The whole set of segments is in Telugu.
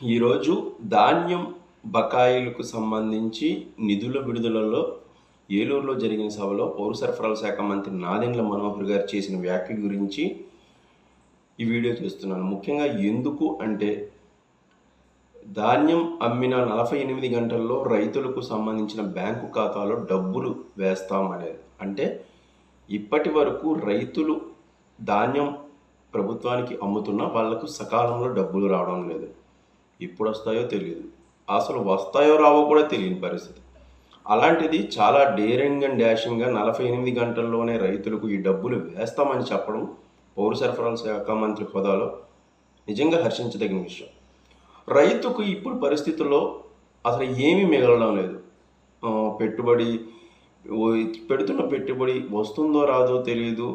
ఈరోజు ధాన్యం బకాయిలకు సంబంధించి నిధుల విడుదలలో ఏలూరులో జరిగిన సభలో పౌర సరఫరాల శాఖ మంత్రి నాదెండ్ల మనోహర్ గారు చేసిన వ్యాఖ్య గురించి ఈ వీడియో చేస్తున్నాను. ముఖ్యంగా ఎందుకు అంటే ధాన్యం అమ్మిన 48 గంటల్లో రైతులకు సంబంధించిన బ్యాంకు ఖాతాలో డబ్బులు వేస్తామనేది. అంటే ఇప్పటి వరకు రైతులు ధాన్యం ప్రభుత్వానికి అమ్ముతున్నా వాళ్లకు సకాలంలో డబ్బులు రావడం లేదు. ఎప్పుడు వస్తాయో తెలియదు, అసలు వస్తాయో రావో కూడా తెలియని పరిస్థితి. అలాంటిది చాలా డేరింగ్ అండ్ డాషింగ్గా 48 గంటల్లోనే రైతులకు ఈ డబ్బులు వేస్తామని చెప్పడం పౌర సరఫరాల శాఖ మంత్రి హోదాలో నిజంగా హర్షించదగిన విషయం. రైతుకు ఇప్పుడు పరిస్థితుల్లో అసలు ఏమీ మిగలడం లేదు. పెట్టుబడి పెడుతున్న పెట్టుబడి వస్తుందో రాదో తెలియదు,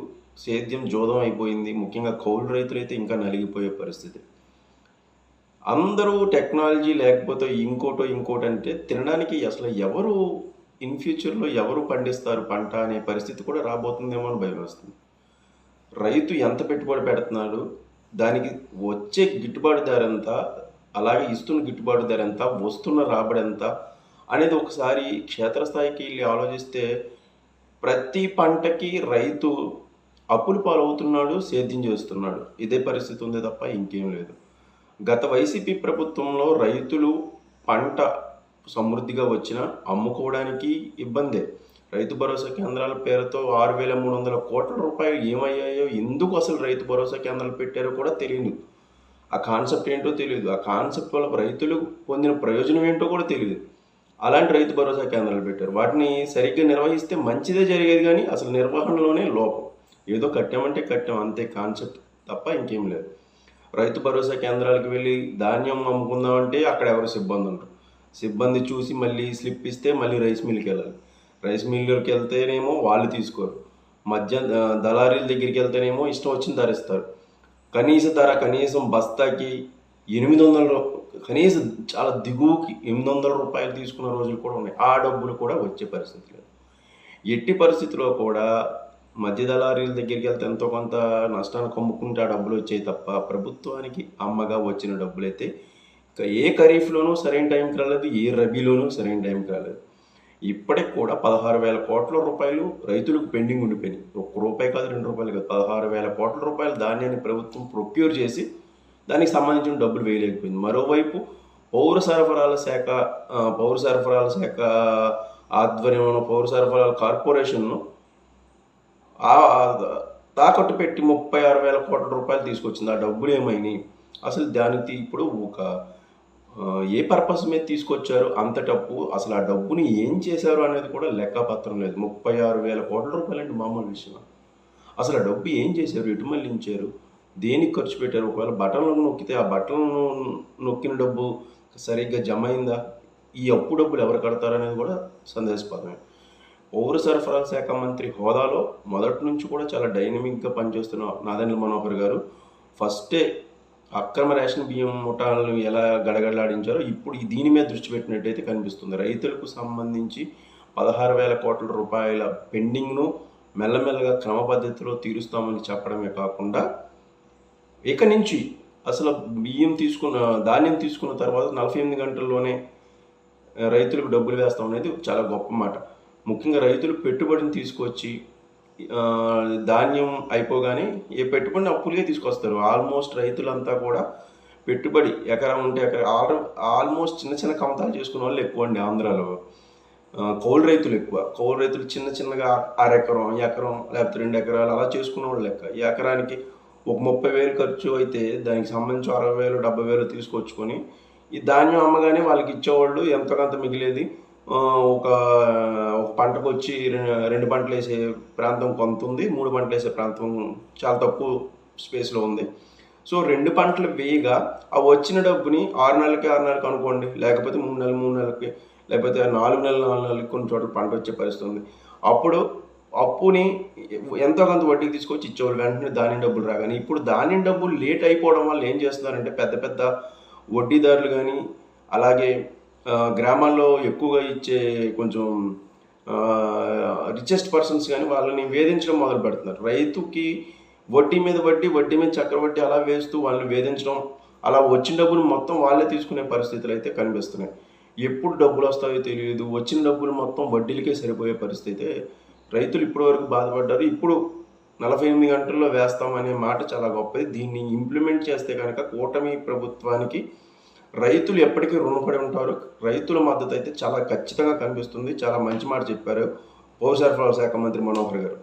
సేద్యం జోదం అయిపోయింది. ముఖ్యంగా కౌలు రైతులైతే ఇంకా నలిగిపోయే పరిస్థితి. అందరూ టెక్నాలజీ లేకపోతే ఇంకోటి అంటే తినడానికి అసలు ఎవరు ఇన్ ఫ్యూచర్లో ఎవరు పండిస్తారు పంట అనే పరిస్థితి కూడా రాబోతుందేమో అని భయం వస్తుంది. రైతు ఎంత పెట్టుబడి పెడుతున్నాడు, దానికి వచ్చే గిట్టుబాటు ధర ఎంత, అలాగే ఇస్తున్న గిట్టుబాటు ధర ఎంత, వస్తున్న రాబడి ఎంత అనేది ఒకసారి క్షేత్రస్థాయికి వెళ్ళి ఆలోచిస్తే ప్రతి పంటకి రైతు అప్పులు పాలవుతున్నాడు, సేద్యం చేస్తున్నాడు. ఇదే పరిస్థితి ఉంది తప్ప ఇంకేం లేదు. గత వైసీపీ ప్రభుత్వంలో రైతులు పంట సమృద్ధిగా వచ్చినా అమ్ముకోవడానికి ఇబ్బందే. రైతు భరోసా కేంద్రాల పేరుతో 6,300 కోట్ల రూపాయలు ఏమయ్యాయో, ఎందుకు అసలు రైతు భరోసా కేంద్రాలు పెట్టారో కూడా తెలియదు. ఆ కాన్సెప్ట్ ఏంటో తెలియదు. ఆ కాన్సెప్ట్ వల్ల రైతులు పొందిన ప్రయోజనం ఏంటో కూడా తెలియదు. అలాంటి రైతు భరోసా కేంద్రాలు పెట్టారు. వాటిని సరిగ్గా నిర్వహిస్తే మంచిదే జరిగేది, కానీ అసలు నిర్వహణలోనే లోపం. ఏదో కట్టామంటే కట్టాం అంతే, కాన్సెప్ట్ తప్ప ఇంకేం లేదు. రైతు భరోసా కేంద్రాలకు వెళ్ళి ధాన్యం అమ్ముకుందామంటే అక్కడ ఎవరు సిబ్బంది ఉంటారు. సిబ్బంది చూసి మళ్ళీ స్లిప్ ఇస్తే మళ్ళీ రైస్ మిల్కి వెళ్ళాలి. రైస్ మిల్లుకి వెళ్తేనేమో వాళ్ళు తీసుకోరు. దళారీల దగ్గరికి వెళ్తేనేమో ఇష్టం వచ్చిన ధర ఇస్తారు. కనీసం బస్తాకి 800, కనీసం చాలా దిగువకి 800 రూపాయలు తీసుకున్న రోజులు కూడా ఉన్నాయి. ఆ డబ్బులు కూడా వచ్చే పరిస్థితి లేదు. ఎట్టి పరిస్థితిలో కూడా మధ్య దళారీల దగ్గరికి వెళ్తే ఎంతో కొంత నష్టాన్ని కమ్ముకుంటే ఆ డబ్బులు వచ్చాయి తప్ప ప్రభుత్వానికి అమ్మగా వచ్చిన డబ్బులైతే ఏ ఖరీఫ్లోనూ సరైన టైంకి రాలేదు, ఏ రబీలోనూ సరైన టైంకి రాలేదు. ఇప్పటికి కూడా 16,000 కోట్ల రూపాయలు రైతులకు పెండింగ్ ఉండిపోయినాయి. ₹1 కాదు, ₹2 కాదు, 16,000 కోట్ల రూపాయల ధాన్యాన్ని ప్రభుత్వం ప్రొక్యూర్ చేసి దానికి సంబంధించిన డబ్బులు వేయలేకపోయింది. మరోవైపు పౌర సరఫరాల శాఖ ఆధ్వర్యంలో పౌర సరఫరాల కార్పొరేషన్ను తాకట్టు పెట్టి 36,000 కోట్ల రూపాయలు తీసుకొచ్చింది. ఆ డబ్బులు ఏమైనాయి, అసలు దానికి ఇప్పుడు ఏ పర్పస్ మీద తీసుకొచ్చారు అంత డబ్బు, అసలు ఆ డబ్బుని ఏం చేశారు అనేది కూడా లెక్కపత్రం లేదు. 36,000 కోట్ల రూపాయలు అంటే మామూలు విషయం. అసలు ఆ డబ్బు ఏం చేశారు, ఎటు మళ్ళించారు, దేనికి ఖర్చు పెట్టారు, ఒకవేళ బటన్లను నొక్కితే ఆ బటన్లను నొక్కిన డబ్బు సరిగ్గా జమ అయిందా, ఈ అప్పు డబ్బులు ఎవరు కడతారనేది కూడా సందేహాస్పదమే. పౌర సరఫరాల శాఖ మంత్రి హోదాలో మొదటి నుంచి కూడా చాలా డైనమిక్గా పనిచేస్తున్న నాదెండ్ల మనోహర్ గారు ఫస్టే అక్రమ రేషన్ బియ్యం ముఠాలను ఎలా గడగడలాడించారో ఇప్పుడు దీని మీద దృష్టి పెట్టినట్టయితే కనిపిస్తుంది. రైతులకు సంబంధించి 16,000 కోట్ల రూపాయల పెండింగ్ను మెల్లమెల్లగా క్రమ పద్ధతిలో తీరుస్తామని చెప్పడమే కాకుండా ఇక నుంచి అసలు ధాన్యం తీసుకున్న తర్వాత 48 గంటల్లోనే రైతులకు డబ్బులు వేస్తాం అనేది చాలా గొప్ప మాట. ముఖ్యంగా రైతులు పెట్టుబడిని తీసుకొచ్చి ధాన్యం అయిపోగానే ఏ పెట్టుబడిని అప్పులుగా తీసుకొస్తారు. ఆల్మోస్ట్ రైతులంతా కూడా పెట్టుబడి ఎకరం ఉంటే ఆల్మోస్ట్ చిన్న కమతాలు చేసుకునే వాళ్ళు ఎక్కువ అండి ఆంధ్రాలో. కౌలు రైతులు ఎక్కువ. కౌలు రైతులు చిన్నగా ఎకరం లేకపోతే 2 ఎకరాలు అలా చేసుకునే వాళ్ళు లెక్క. ఈ ఎకరానికి ఒక 30,000 ఖర్చు అయితే దానికి సంబంధించి 60,000 70,000 తీసుకొచ్చుకొని ఈ ధాన్యం అమ్మగానే వాళ్ళకి ఇచ్చేవాళ్ళు. ఎంతో కొంత మిగిలేది. ఒక పంటకు వచ్చి 2 పంటలు వేసే ప్రాంతం కొంత ఉంది, 3 పంటలు వేసే ప్రాంతం చాలా తక్కువ స్పేస్లో ఉంది. సో 2 పంటలు వేయగా ఆ వచ్చిన డబ్బుని 6 నెలలకి అనుకోండి, లేకపోతే 3 నెలలకి, లేకపోతే 4 నెలలకి కొన్ని చోట్ల పంట వచ్చే పరిస్థితి ఉంది. అప్పుడు అప్పుని ఎంతో కొంత వడ్డీకి తీసుకొచ్చి ఇచ్చేవాళ్ళు, వెంటనే ధాన్యం డబ్బులు రాగానే. ఇప్పుడు ధాన్యం డబ్బులు లేట్ అయిపోవడం వల్ల ఏం చేస్తున్నారంటే పెద్ద వడ్డీదారులు కానీ, అలాగే గ్రామాల్లో ఎక్కువగా ఇచ్చే కొంచెం రిచెస్ట్ పర్సన్స్ కానీ వాళ్ళని వేధించడం మొదలు పెడుతున్నారు. రైతుకి వడ్డీ మీద చక్రవడ్డీ అలా వేస్తూ వాళ్ళని వేధించడం, అలా వచ్చిన డబ్బులు మొత్తం వాళ్ళే తీసుకునే పరిస్థితులు అయితే కనిపిస్తున్నాయి. ఎప్పుడు డబ్బులు వస్తాయో తెలియదు. వచ్చిన డబ్బులు మొత్తం వడ్డీలకే సరిపోయే పరిస్థితి. రైతులు ఇప్పటివరకు బాధపడ్డారు. ఇప్పుడు 48 గంటల్లో వేస్తామనే మాట చాలా గొప్పది. దీన్ని ఇంప్లిమెంట్ చేస్తే కనుక కూటమి ప్రభుత్వానికి రైతులు ఎప్పటికీ రుణపడి ఉంటారు. రైతుల మద్దతు అయితే చాలా ఖచ్చితంగా కనిపిస్తుంది. చాలా మంచి మాట చెప్పారు పౌర సరఫరాల శాఖ మంత్రి మనోహర్ గారు.